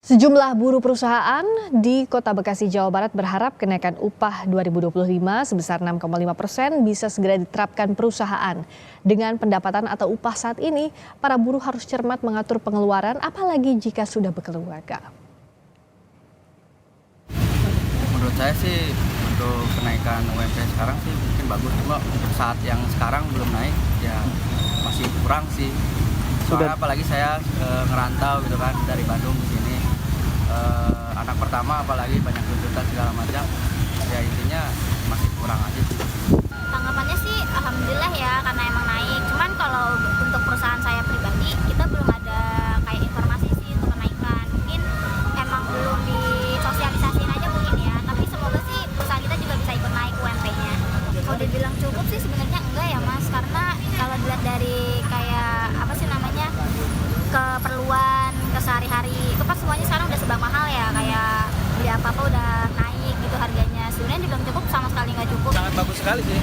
Sejumlah buruh perusahaan di Kota Bekasi, Jawa Barat berharap kenaikan upah 2025 sebesar 6,5% bisa segera diterapkan perusahaan. Dengan pendapatan atau upah saat ini, para buruh harus cermat mengatur pengeluaran apalagi jika sudah berkeluarga. Menurut saya sih untuk kenaikan UMP sekarang sih mungkin bagus, cuma untuk saat yang sekarang belum naik ya masih kurang sih. Soalnya apalagi saya ngerantau gitu kan dari Bandung ke sini. Anak pertama apalagi banyak tuntutan segala macam, ya intinya masih kurang aja. Tanggapannya sih alhamdulillah ya karena emang naik. Cuman kalau untuk perusahaan saya pribadi kita belum ada kayak informasi sih untuk kenaikan. Mungkin emang belum disosialisasiin aja mungkin ya. Tapi semoga sih perusahaan kita juga bisa ikut naik UMP-nya. Kalau dibilang cukup sih sebenarnya enggak ya Mas, karena kalau dilihat dari kayak apa sih namanya keperluan kesehari-hari itu kan semuanya sekarang udah serba mahal ya, kayak beli apa-apa udah naik gitu harganya. Sebenarnya dibilang cukup sama sekali nggak cukup. Sangat bagus sekali sih,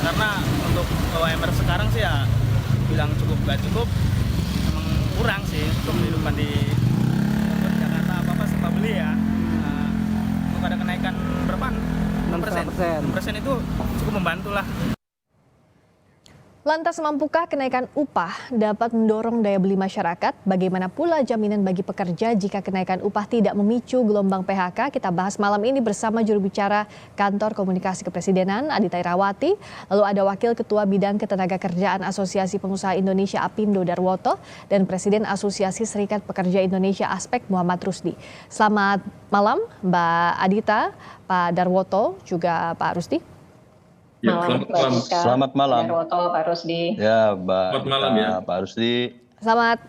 karena untuk UMR sekarang sih ya bilang cukup nggak cukup, emang kurang sih untuk kehidupan di Jakarta apa-apa serba beli ya. Untuk ada kenaikan berapa? 6%. 6% itu cukup membantu lah. Lantas mampukah kenaikan upah dapat mendorong daya beli masyarakat? Bagaimana pula jaminan bagi pekerja jika kenaikan upah tidak memicu gelombang PHK? Kita bahas malam ini bersama juru bicara Kantor Komunikasi Kepresidenan Adita Irawati. Lalu ada Wakil Ketua Bidang Ketenagakerjaan Asosiasi Pengusaha Indonesia Apindo Darwoto dan Presiden Asosiasi Serikat Pekerja Indonesia Aspek Muhammad Rusdi. Selamat malam Mbak Adita, Pak Darwoto, juga Pak Rusdi. Ya, selamat malam. Darwoto, Pak Rusdi. Ya, Mbak. Selamat malam ya. Pak Rusdi. Selamat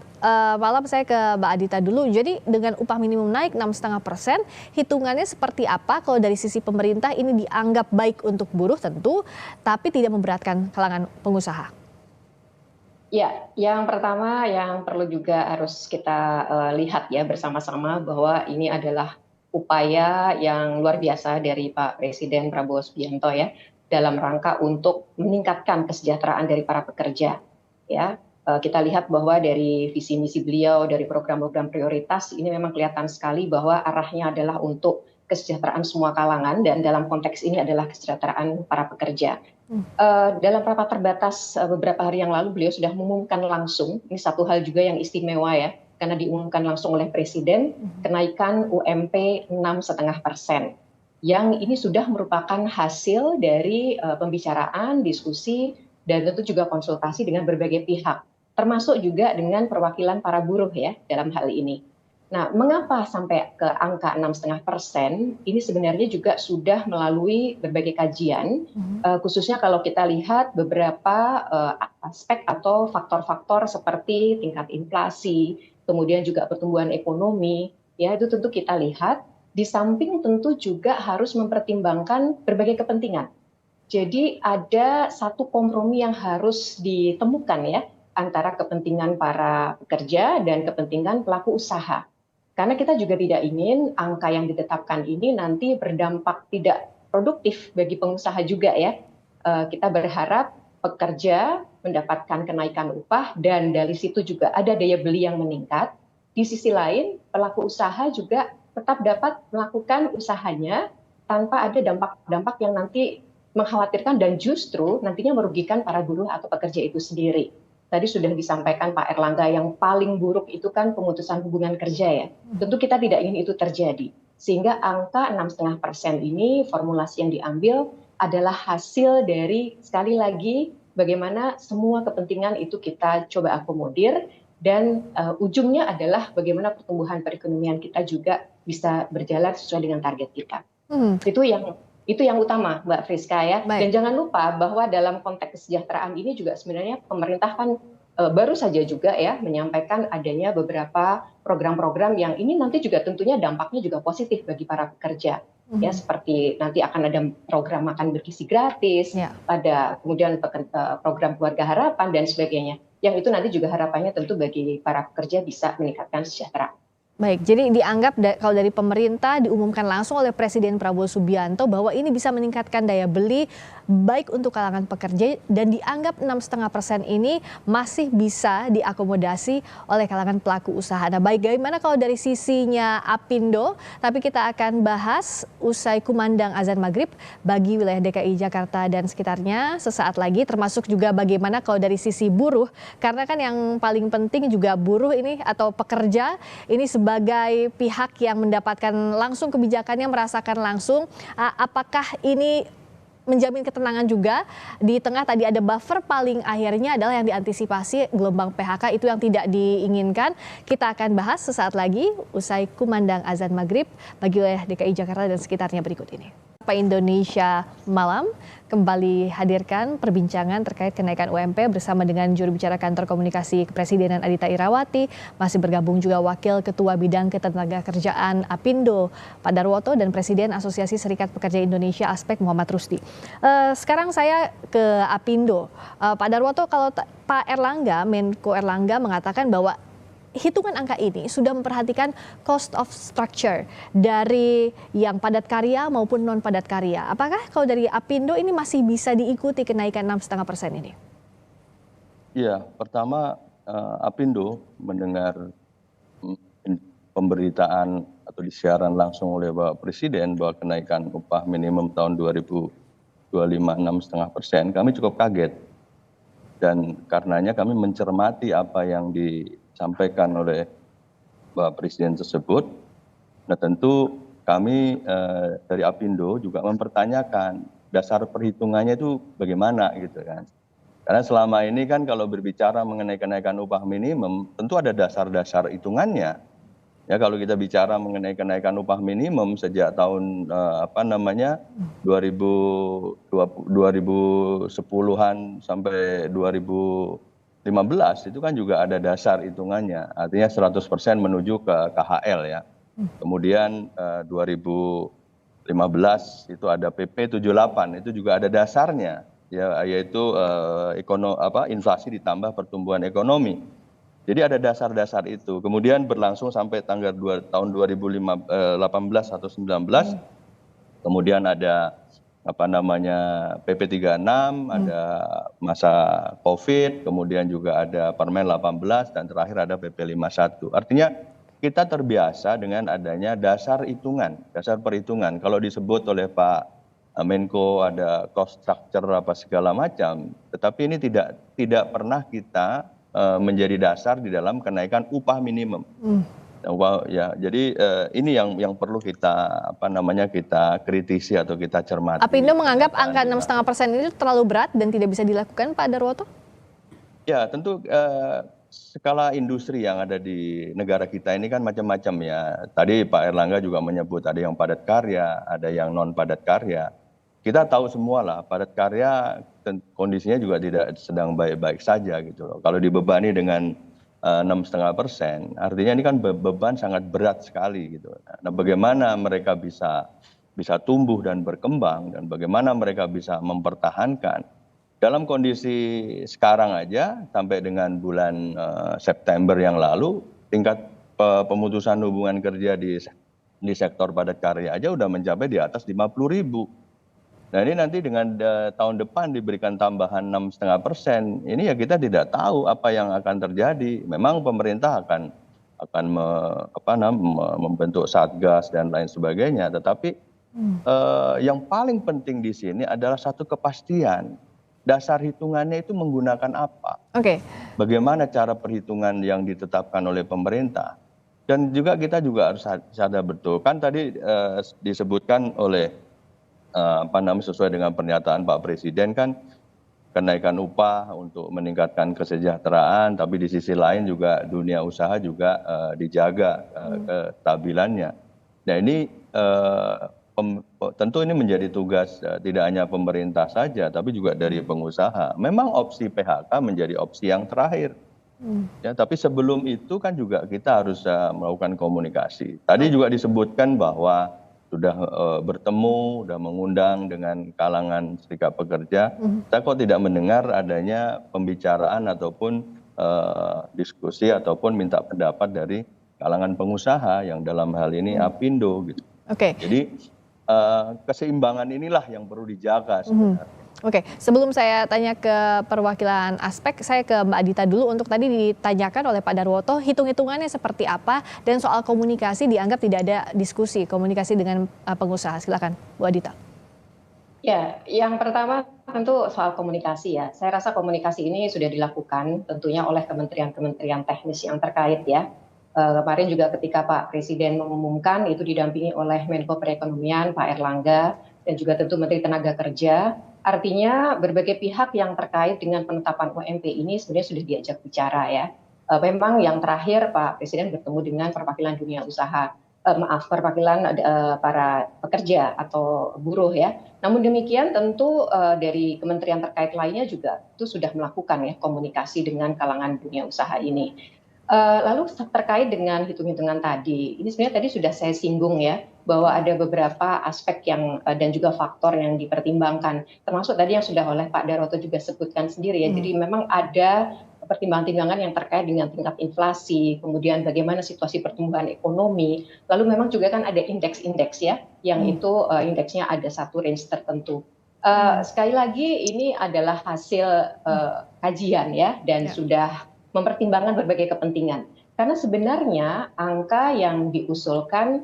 malam, saya ke Mbak Adita dulu. Jadi dengan upah minimum naik 6,5%, hitungannya seperti apa kalau dari sisi pemerintah ini dianggap baik untuk buruh tentu, tapi tidak memberatkan kalangan pengusaha? Ya, yang pertama yang perlu juga harus kita lihat ya bersama-sama bahwa ini adalah upaya yang luar biasa dari Pak Presiden Prabowo Subianto ya, dalam rangka untuk meningkatkan kesejahteraan dari para pekerja. Ya, kita lihat bahwa dari visi misi beliau, dari program-program prioritas ini memang kelihatan sekali bahwa arahnya adalah untuk kesejahteraan semua kalangan dan dalam konteks ini adalah kesejahteraan para pekerja. Dalam rapat terbatas beberapa hari yang lalu beliau sudah mengumumkan langsung, ini satu hal juga yang istimewa ya, karena diumumkan langsung oleh Presiden, kenaikan UMP 6,5%. Yang ini sudah merupakan hasil dari pembicaraan, diskusi, dan tentu juga konsultasi dengan berbagai pihak, termasuk juga dengan perwakilan para buruh ya dalam hal ini. Nah, mengapa sampai ke angka 6,5%? Ini sebenarnya juga sudah melalui berbagai kajian, khususnya kalau kita lihat beberapa aspek atau faktor-faktor seperti tingkat inflasi, kemudian juga pertumbuhan ekonomi, ya itu tentu kita lihat. Di samping tentu juga harus mempertimbangkan berbagai kepentingan. Jadi ada satu kompromi yang harus ditemukan ya antara kepentingan para pekerja dan kepentingan pelaku usaha. Karena kita juga tidak ingin angka yang ditetapkan ini nanti berdampak tidak produktif bagi pengusaha juga ya. Kita berharap pekerja mendapatkan kenaikan upah dan dari situ juga ada daya beli yang meningkat. Di sisi lain pelaku usaha juga tetap dapat melakukan usahanya tanpa ada dampak-dampak yang nanti mengkhawatirkan dan justru nantinya merugikan para buruh atau pekerja itu sendiri. Tadi sudah disampaikan Pak Erlangga yang paling buruk itu kan pemutusan hubungan kerja ya. Tentu kita tidak ingin itu terjadi. Sehingga angka 6,5% ini formulasi yang diambil adalah hasil dari sekali lagi bagaimana semua kepentingan itu kita coba akomodir. Dan ujungnya adalah bagaimana pertumbuhan perekonomian kita juga bisa berjalan sesuai dengan target kita. Itu yang utama, Mbak Friska ya. Baik. Dan jangan lupa bahwa dalam konteks kesejahteraan ini juga sebenarnya pemerintah kan baru saja juga ya menyampaikan adanya beberapa program-program yang ini nanti juga tentunya dampaknya juga positif bagi para pekerja. Ya seperti nanti akan ada program makan bergizi gratis, ada kemudian program keluarga harapan dan sebagainya. Yang itu nanti juga harapannya tentu bagi para pekerja bisa meningkatkan kesejahteraan. Baik, jadi dianggap kalau dari pemerintah diumumkan langsung oleh Presiden Prabowo Subianto bahwa ini bisa meningkatkan daya beli baik untuk kalangan pekerja dan dianggap 6,5% ini masih bisa diakomodasi oleh kalangan pelaku usaha. Nah, baik, bagaimana kalau dari sisinya Apindo? Tapi kita akan bahas usai kumandang azan maghrib bagi wilayah DKI Jakarta dan sekitarnya sesaat lagi, termasuk juga bagaimana kalau dari sisi buruh, karena kan yang paling penting juga buruh ini atau pekerja ini sebagai pihak yang mendapatkan langsung kebijakannya, merasakan langsung, apakah ini menjamin ketenangan juga di tengah tadi ada buffer paling akhirnya adalah yang diantisipasi gelombang PHK itu yang tidak diinginkan. Kita akan bahas sesaat lagi usai kumandang azan maghrib bagi wilayah DKI Jakarta dan sekitarnya berikut ini. Pak Indonesia Malam kembali hadirkan perbincangan terkait kenaikan UMP bersama dengan juru bicara Kantor Komunikasi Kepresidenan Adhita Irawati. Masih bergabung juga Wakil Ketua Bidang Ketenagakerjaan Apindo Pak Darwoto dan Presiden Asosiasi Serikat Pekerja Indonesia Aspek Muhammad Rusdi. Sekarang saya ke Apindo. Pak Darwoto, kalau Pak Erlangga, Menko Erlangga mengatakan bahwa hitungan angka ini sudah memperhatikan cost of structure dari yang padat karya maupun non padat karya. Apakah kalau dari Apindo ini masih bisa diikuti kenaikan 6,5% ini? Ya, pertama Apindo mendengar pemberitaan atau disiaran langsung oleh Bapak Presiden bahwa kenaikan upah minimum tahun 2025 6,5%, kami cukup kaget. Dan karenanya kami mencermati apa yang disampaikan oleh Bapak Presiden tersebut. Nah, tentu kami dari Apindo juga mempertanyakan dasar perhitungannya itu bagaimana gitu kan. Karena selama ini kan kalau berbicara mengenai kenaikan upah minimum tentu ada dasar-dasar hitungannya. Ya, kalau kita bicara mengenai kenaikan upah minimum sejak tahun 2010-an sampai 2015 itu kan juga ada dasar hitungannya. Artinya 100% menuju ke KHL ya. Kemudian 2015 itu ada PP 78, itu juga ada dasarnya ya, yaitu inflasi ditambah pertumbuhan ekonomi. Jadi ada dasar-dasar itu. Kemudian berlangsung sampai tahun 2018 atau 19. Kemudian ada PP 36, ada masa Covid, kemudian juga ada Permen 18 dan terakhir ada PP 51. Artinya kita terbiasa dengan adanya dasar hitungan, dasar perhitungan. Kalau disebut oleh Pak Menko ada cost structure apa segala macam, tetapi ini tidak pernah kita menjadi dasar di dalam kenaikan upah minimum. Ya, jadi ini yang perlu kita kita kritisi atau kita cermati. Apindo menganggap angka 6,5% ini terlalu berat dan tidak bisa dilakukan, Pak Darwoto? Ya, tentu skala industri yang ada di negara kita ini kan macam-macam ya. Tadi Pak Erlangga juga menyebut ada yang padat karya, ada yang non padat karya. Kita tahu semua lah, padat karya kondisinya juga tidak sedang baik-baik saja gitu loh. Kalau dibebani dengan 6,5%, artinya ini kan beban sangat berat sekali gitu. Nah, bagaimana mereka bisa tumbuh dan berkembang dan bagaimana mereka bisa mempertahankan dalam kondisi sekarang aja sampai dengan bulan September yang lalu tingkat pemutusan hubungan kerja di sektor padat karya aja udah mencapai di atas 50.000. Nah, ini nanti dengan tahun depan diberikan tambahan 6,5%, ini ya kita tidak tahu apa yang akan terjadi. Memang pemerintah akan membentuk satgas dan lain sebagainya, tetapi yang paling penting di sini adalah satu kepastian. Dasar hitungannya itu menggunakan apa? Oke. Bagaimana cara perhitungan yang ditetapkan oleh pemerintah? Dan juga kita juga harus sadar betul. Kan tadi disebutkan oleh sesuai dengan pernyataan Pak Presiden kan kenaikan upah untuk meningkatkan kesejahteraan, tapi di sisi lain juga dunia usaha juga dijaga kestabilannya. Nah, ini tentu ini menjadi tugas tidak hanya pemerintah saja, tapi juga dari pengusaha. Memang opsi PHK menjadi opsi yang terakhir. Ya, tapi sebelum itu kan juga kita harus melakukan komunikasi. Tadi juga disebutkan bahwa sudah bertemu, sudah mengundang dengan kalangan serikat pekerja. Saya kok tidak mendengar adanya pembicaraan ataupun diskusi ataupun minta pendapat dari kalangan pengusaha yang dalam hal ini Apindo gitu. Oke. Jadi keseimbangan inilah yang perlu dijaga sebenarnya. Oke, sebelum saya tanya ke perwakilan aspek, saya ke Mbak Adita dulu untuk tadi ditanyakan oleh Pak Darwoto, hitung-hitungannya seperti apa dan soal komunikasi dianggap tidak ada diskusi komunikasi dengan pengusaha. Silakan, Bu Adita. Ya, yang pertama tentu soal komunikasi ya. Saya rasa komunikasi ini sudah dilakukan tentunya oleh kementerian-kementerian teknis yang terkait ya. Kemarin juga ketika Pak Presiden mengumumkan itu didampingi oleh Menko Perekonomian Pak Erlangga dan juga tentu Menteri Tenaga Kerja. Artinya berbagai pihak yang terkait dengan penetapan UMP ini sebenarnya sudah diajak bicara ya. Memang yang terakhir Pak Presiden bertemu dengan perwakilan dunia usaha, perwakilan para pekerja atau buruh ya. Namun demikian tentu dari kementerian terkait lainnya juga itu sudah melakukan ya komunikasi dengan kalangan dunia usaha ini. Lalu terkait dengan hitung-hitungan tadi, ini sebenarnya tadi sudah saya singgung ya, bahwa ada beberapa aspek yang dan juga faktor yang dipertimbangkan, termasuk tadi yang sudah oleh Pak Darwoto juga sebutkan sendiri ya. Jadi memang ada pertimbangan-pertimbangan yang terkait dengan tingkat inflasi, kemudian bagaimana situasi pertumbuhan ekonomi, lalu memang juga kan ada indeks-indeks ya, yang itu indeksnya ada satu range tertentu. Sekali lagi ini adalah hasil kajian ya, dan sudah mempertimbangkan berbagai kepentingan. Karena sebenarnya angka yang diusulkan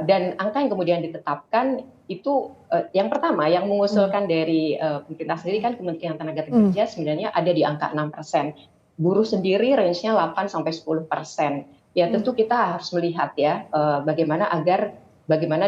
dan angka yang kemudian ditetapkan itu yang pertama yang mengusulkan dari pemerintah sendiri kan Kementerian Tenaga Kerja sebenarnya ada di angka 6%. Buruh sendiri range-nya 8-10%. Ya tentu kita harus melihat ya bagaimana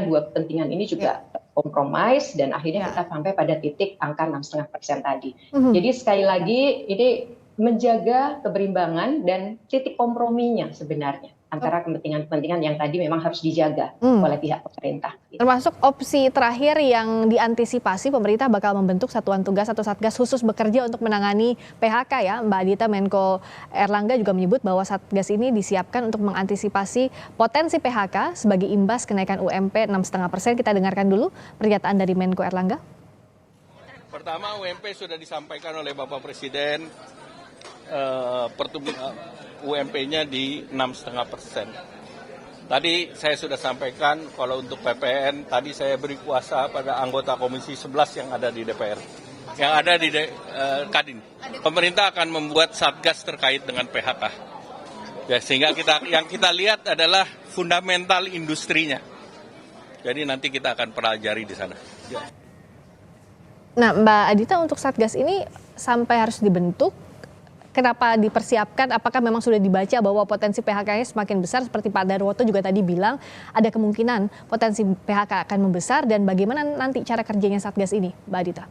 dua kepentingan ini juga kompromis dan akhirnya kita sampai pada titik angka 6,5% tadi. Jadi sekali lagi ini menjaga keberimbangan dan titik komprominya sebenarnya antara kepentingan-kepentingan yang tadi memang harus dijaga oleh pihak pemerintah. Termasuk opsi terakhir yang diantisipasi pemerintah bakal membentuk satuan tugas atau satgas khusus bekerja untuk menangani PHK ya. Mbak Adita, Menko Erlangga juga menyebut bahwa satgas ini disiapkan untuk mengantisipasi potensi PHK sebagai imbas kenaikan UMP 6,5%. Kita dengarkan dulu pernyataan dari Menko Erlangga. Pertama, UMP sudah disampaikan oleh Bapak Presiden, pertumbuhan UMP-nya di 6,5%. Tadi saya sudah sampaikan kalau untuk PPN, tadi saya beri kuasa pada anggota Komisi 11 yang ada di DPR, yang ada di Kadin. Pemerintah akan membuat satgas terkait dengan PHK. Ya, sehingga yang kita lihat adalah fundamental industrinya. Jadi nanti kita akan pelajari di sana. Ya. Nah, Mbak Adita, untuk satgas ini sampai harus dibentuk, kenapa dipersiapkan? Apakah memang sudah dibaca bahwa potensi PHK-nya semakin besar seperti Pak Darwoto juga tadi bilang ada kemungkinan potensi PHK akan membesar dan bagaimana nanti cara kerjanya Satgas ini, Mbak Adita?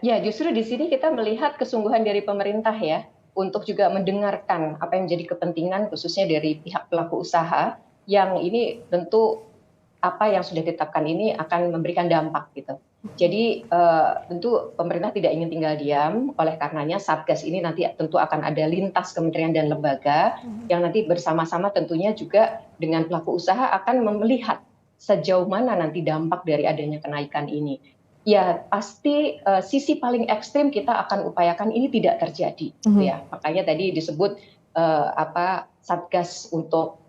Ya justru di sini kita melihat kesungguhan dari pemerintah ya untuk juga mendengarkan apa yang menjadi kepentingan khususnya dari pihak pelaku usaha yang ini tentu apa yang sudah ditetapkan ini akan memberikan dampak gitu. Jadi tentu pemerintah tidak ingin tinggal diam, oleh karenanya Satgas ini nanti tentu akan ada lintas kementerian dan lembaga yang nanti bersama-sama tentunya juga dengan pelaku usaha akan melihat sejauh mana nanti dampak dari adanya kenaikan ini. Ya pasti sisi paling ekstrim kita akan upayakan ini tidak terjadi, ya. Makanya tadi disebut Satgas untuk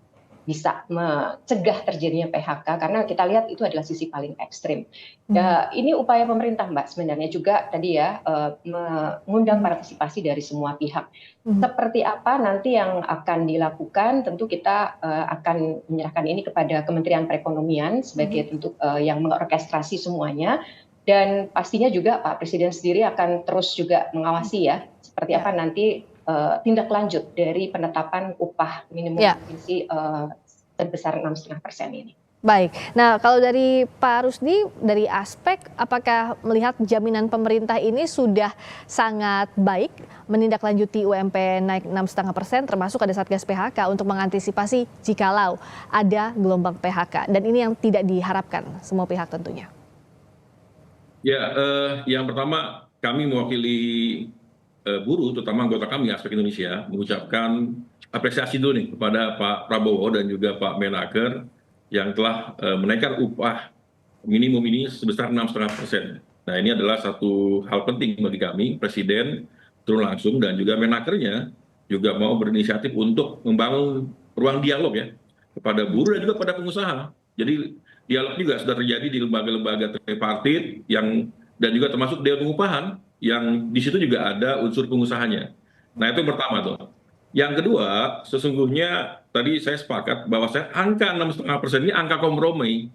bisa mencegah terjadinya PHK karena kita lihat itu adalah sisi paling ekstrim. Ini upaya pemerintah Mbak sebenarnya juga tadi ya mengundang partisipasi dari semua pihak. Seperti apa nanti yang akan dilakukan tentu kita akan menyerahkan ini kepada Kementerian Perekonomian sebagai tentu yang mengorkestrasi semuanya dan pastinya juga Pak Presiden sendiri akan terus juga mengawasi ya seperti apa nanti tindak lanjut dari penetapan upah minimum provinsi sebesar 6,5% ini. Baik, nah kalau dari Pak Rusdi, dari aspek apakah melihat jaminan pemerintah ini sudah sangat baik menindaklanjuti UMP naik 6,5% termasuk ada Satgas PHK untuk mengantisipasi jikalau ada gelombang PHK dan ini yang tidak diharapkan semua pihak tentunya. Ya, yang pertama kami mewakili buruh, terutama anggota kami Aspek Indonesia, mengucapkan apresiasi dulu nih kepada Pak Prabowo dan juga Pak Menaker yang telah menaikkan upah minimum ini sebesar 6,5%. Nah ini adalah satu hal penting bagi kami, Presiden turun langsung dan juga Menakernya juga mau berinisiatif untuk membangun ruang dialog ya kepada buruh dan juga pada pengusaha. Jadi dialog juga sudah terjadi di lembaga-lembaga tripartit yang dan juga termasuk dewan pengupahan yang di situ juga ada unsur pengusahanya. Nah itu yang pertama tuh. Yang kedua, sesungguhnya tadi saya sepakat bahwa angka 6,5% ini angka kompromi.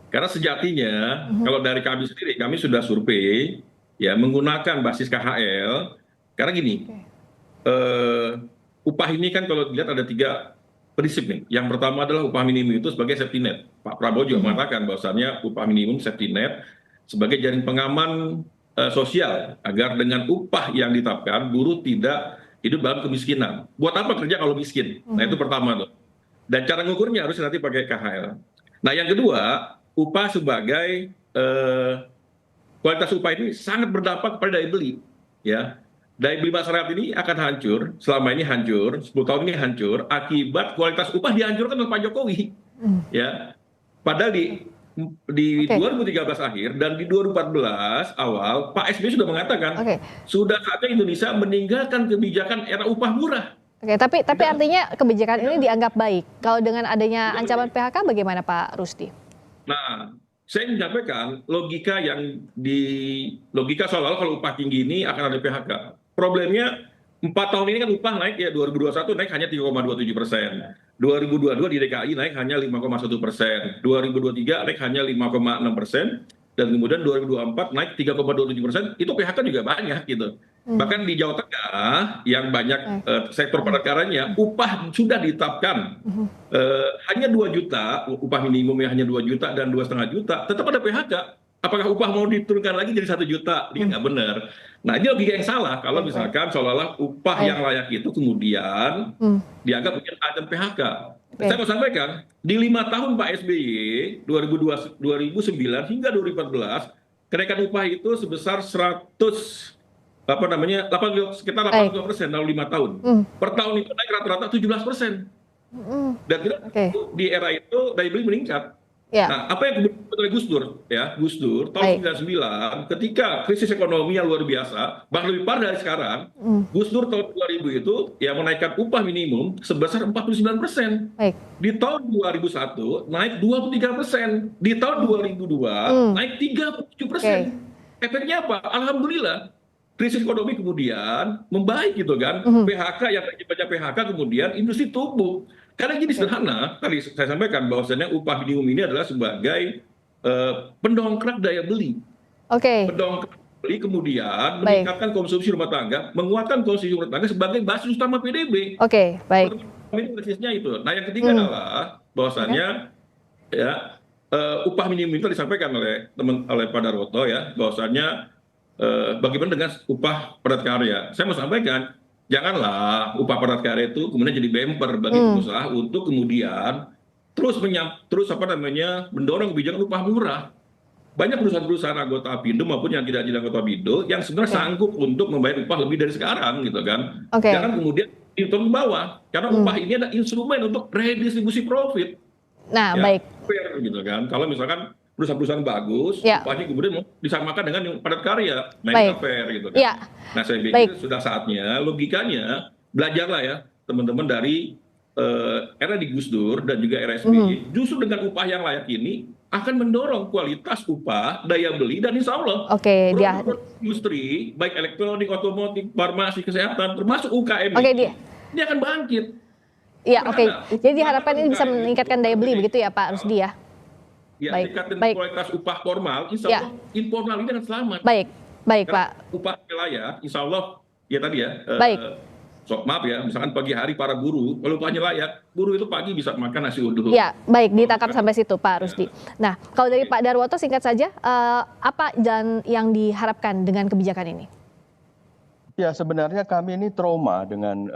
Karena sejatinya kalau dari kami sendiri, kami sudah survei ya menggunakan basis KHL. Karena gini, upah ini kan kalau dilihat ada 3 prinsip nih. Yang pertama adalah upah minimum itu sebagai safety net. Pak Prabowo juga mengatakan bahwasannya upah minimum safety net sebagai jaring pengaman sosial agar dengan upah yang ditetapkan buruh tidak hidup dalam kemiskinan. Buat apa kerja kalau miskin? Nah itu pertama tuh. Dan cara ngukurnya harus nanti pakai KHL. Nah yang kedua, upah sebagai kualitas upah ini sangat berdampak pada daya beli. Ya, daya beli masyarakat ini akan hancur, selama ini hancur, 10 tahun ini hancur akibat kualitas upah dihancurkan oleh Pak Jokowi. Ya, padahal di 2013 akhir dan di 2014 awal Pak SBY sudah mengatakan sudah saatnya Indonesia meninggalkan kebijakan era upah murah. Oke, tapi artinya kebijakan ini dianggap baik. Kalau dengan adanya ancaman PHK bagaimana Pak Rusdi? Nah, saya menyampaikan logika seolah-olah kalau upah tinggi ini akan ada PHK. Problemnya 4 tahun ini kan upah naik ya 2021 naik hanya 3,27%. 2022 di DKI naik hanya 5,1%. 2023 naik hanya 5,6%. Dan kemudian 2024 naik 3,27%. Itu PHK juga banyak gitu. Bahkan di Jawa Tengah yang banyak sektor padat karyanya upah sudah ditetapkan hanya 2 juta, upah minimumnya hanya 2 juta dan 2,5 juta, tetap ada PHK. Apakah upah mau diturunkan lagi jadi 1 juta? Ini nggak benar. Nah ini logika yang salah kalau misalkan seolah-olah upah yang layak itu kemudian dianggap mungkin ada PHK. Saya mau sampaikan di 5 tahun Pak SBY 2009 hingga 2014 kenaikan upah itu sebesar sekitar 82% dalam 5 tahun. Per tahun itu naik rata-rata 17%. Dan di era itu daya beli meningkat. Nah, apa yang kemudian oleh Gus Dur ya, Gus Dur tahun 99 ketika krisis ekonomi yang luar biasa, bahkan lebih parah dari sekarang, Gus Dur tahun 2000 itu ya menaikkan upah minimum sebesar 49%. Di tahun 2001 naik 23%, di tahun 2002 naik 37%. Efeknya apa? Alhamdulillah krisis ekonomi kemudian membaik gitu kan. PHK yang baca PHK kemudian industri tumbuh. Karena gini sederhana, tadi saya sampaikan bahwasannya upah minimum ini adalah sebagai pendongkrak daya beli. Pendongkrak beli kemudian meningkatkan konsumsi rumah tangga, menguatkan konsumsi rumah tangga sebagai basis utama PDB. Ini basisnya itu. Nah yang ketiga adalah bahwasannya ya upah minimum itu disampaikan oleh Pak Darwoto ya, bahwasannya bagaimana dengan upah padat karya. Saya mau sampaikan janganlah upah padat karya itu kemudian jadi bumper bagi pengusaha untuk kemudian terus mendorong kebijakan upah murah. Banyak perusahaan-perusahaan anggota Apindo maupun yang tidak jadi anggota Apindo yang sebenarnya sanggup untuk membayar upah lebih dari sekarang gitu kan. Jangan kemudian diturun ke bawah karena upah ini adalah instrumen untuk redistribusi profit. Nah, baik. Fair gitu kan. Kalau misalkan perusahaan-perusahaan bagus, upahnya kemudian disamakan dengan yang padat karya, nah fair gitu kan. Nah saya pikir sudah saatnya logikanya belajarlah ya teman-teman dari era di Gus Dur dan juga era SBY, justru dengan upah yang layak ini akan mendorong kualitas upah, daya beli dan insya Allah produk industri baik elektronik, otomotif, farmasi, kesehatan termasuk UKM ini akan bangkit. Jadi diharapkan ini bisa meningkatkan daya beli begitu ya Pak Rusdi ya. Ya, tingkatkan kualitas upah formal, insya Allah informal ini akan selamat. Baik Pak. Upah layak, insya Allah ya tadi ya. Maaf ya, misalkan pagi hari para buruh, kalau upahnya layak, buruh itu pagi bisa makan nasi uduk. Ya, baik ditangkap sampai situ Pak Rusdi. Nah, kalau dari Pak Darwoto singkat saja, apa jalan yang diharapkan dengan kebijakan ini? Ya sebenarnya kami ini trauma dengan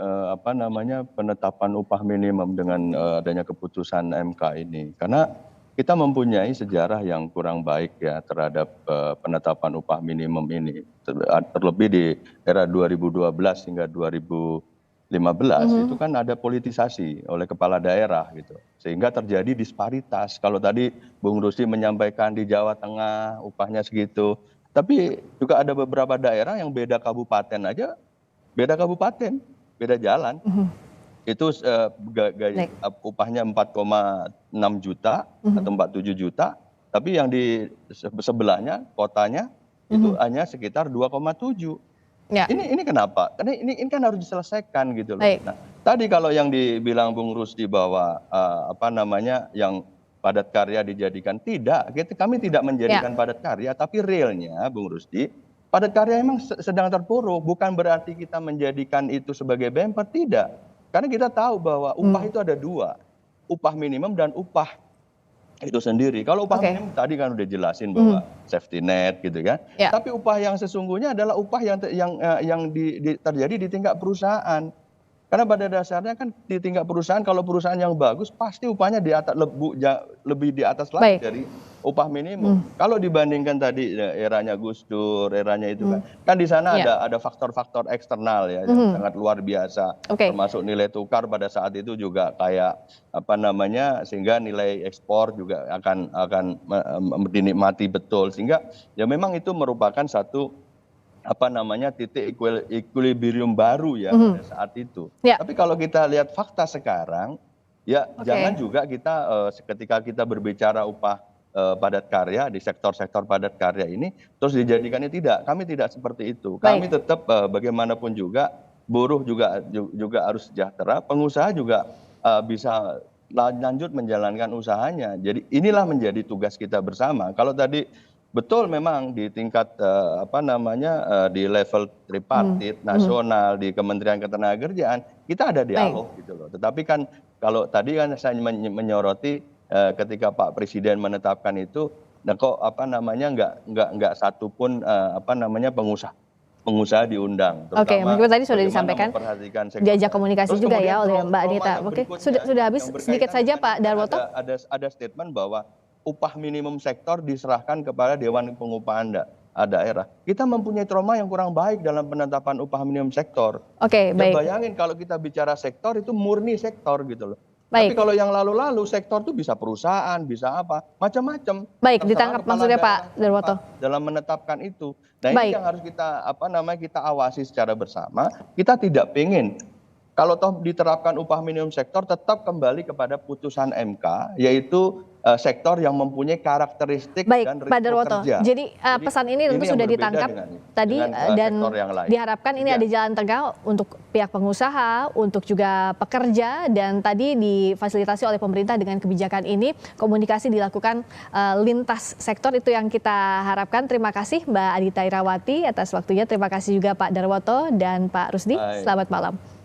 penetapan upah minimum dengan adanya keputusan MK ini, karena kita mempunyai sejarah yang kurang baik ya terhadap penetapan upah minimum ini. Terlebih di era 2012 hingga 2015 itu kan ada politisasi oleh kepala daerah gitu. Sehingga terjadi disparitas. Kalau tadi Bung Rusdi menyampaikan di Jawa Tengah upahnya segitu. Tapi juga ada beberapa daerah yang beda kabupaten aja, beda kabupaten, beda jalan. itu upahnya 4,6 juta atau 47 juta, tapi yang di sebelahnya kotanya itu hanya sekitar 2,7. Ya. Ini kenapa? Karena ini kan harus diselesaikan gitu loh. Baik. Nah, tadi kalau yang dibilang Bung Rusdi bahwa yang padat karya dijadikan, tidak, kami tidak menjadikan padat karya, tapi realnya Bung Rusdi, padat karya memang sedang terpuruk, bukan berarti kita menjadikan itu sebagai bumper, tidak. Karena kita tahu bahwa upah itu ada dua, upah minimum dan upah itu sendiri. Kalau upah minimum tadi kan udah jelasin bahwa safety net gitu kan. Ya. Tapi upah yang sesungguhnya adalah upah yang terjadi di tingkat perusahaan. Karena pada dasarnya kan di tingkat perusahaan, kalau perusahaan yang bagus pasti upahnya di atas lebih di atas lagi dari upah minimum. Kalau dibandingkan tadi eranya Gus Dur, eranya itu kan di sana ada faktor-faktor eksternal ya yang sangat luar biasa. Termasuk nilai tukar pada saat itu juga kayak sehingga nilai ekspor juga akan dinikmati betul, sehingga ya memang itu merupakan satu titik equilibrium baru ya pada saat itu. Tapi kalau kita lihat fakta sekarang, ya jangan juga kita ketika kita berbicara upah padat karya di sektor-sektor padat karya ini terus dijadikannya tidak. Kami tidak seperti itu. Kami tetap bagaimanapun juga buruh juga harus sejahtera, pengusaha juga bisa lanjut menjalankan usahanya. Jadi inilah menjadi tugas kita bersama. Kalau tadi betul memang di tingkat di level tripartit nasional di Kementerian Ketenagakerjaan kita ada dialog gitu loh. Tetapi kan kalau tadi kan saya menyoroti ketika Pak Presiden menetapkan itu, nah kok nggak satu pun pengusaha diundang. Oke, mungkin tadi sudah disampaikan diajak komunikasi juga ya oleh Mbak Anita. Oke, sudah habis sedikit saja Pak Darwoto. Ada statement bahwa upah minimum sektor diserahkan kepada Dewan Pengupahan Daerah. Kita mempunyai trauma yang kurang baik dalam penetapan upah minimum sektor. Oke, baik. Bayangin kalau kita bicara sektor itu murni sektor gitu loh. Baik. Tapi kalau yang lalu-lalu sektor itu bisa perusahaan, bisa apa, macam-macam. Baik, ditangkap maksudnya Pak Darwoto. Dalam menetapkan itu. Nah, ini yang harus kita awasi secara bersama. Kita tidak pengen kalau toh diterapkan upah minimum sektor tetap kembali kepada putusan MK, yaitu sektor yang mempunyai karakteristik dan risiko Pak Darwoto. kerja. Jadi pesan ini tentu sudah ditangkap tadi dan diharapkan ini ada jalan tengah untuk pihak pengusaha, untuk juga pekerja, dan tadi difasilitasi oleh pemerintah dengan kebijakan ini komunikasi dilakukan lintas sektor, itu yang kita harapkan. Terima kasih Mbak Adita Irawati atas waktunya. Terima kasih juga Pak Darwoto dan Pak Rusdi. Selamat malam.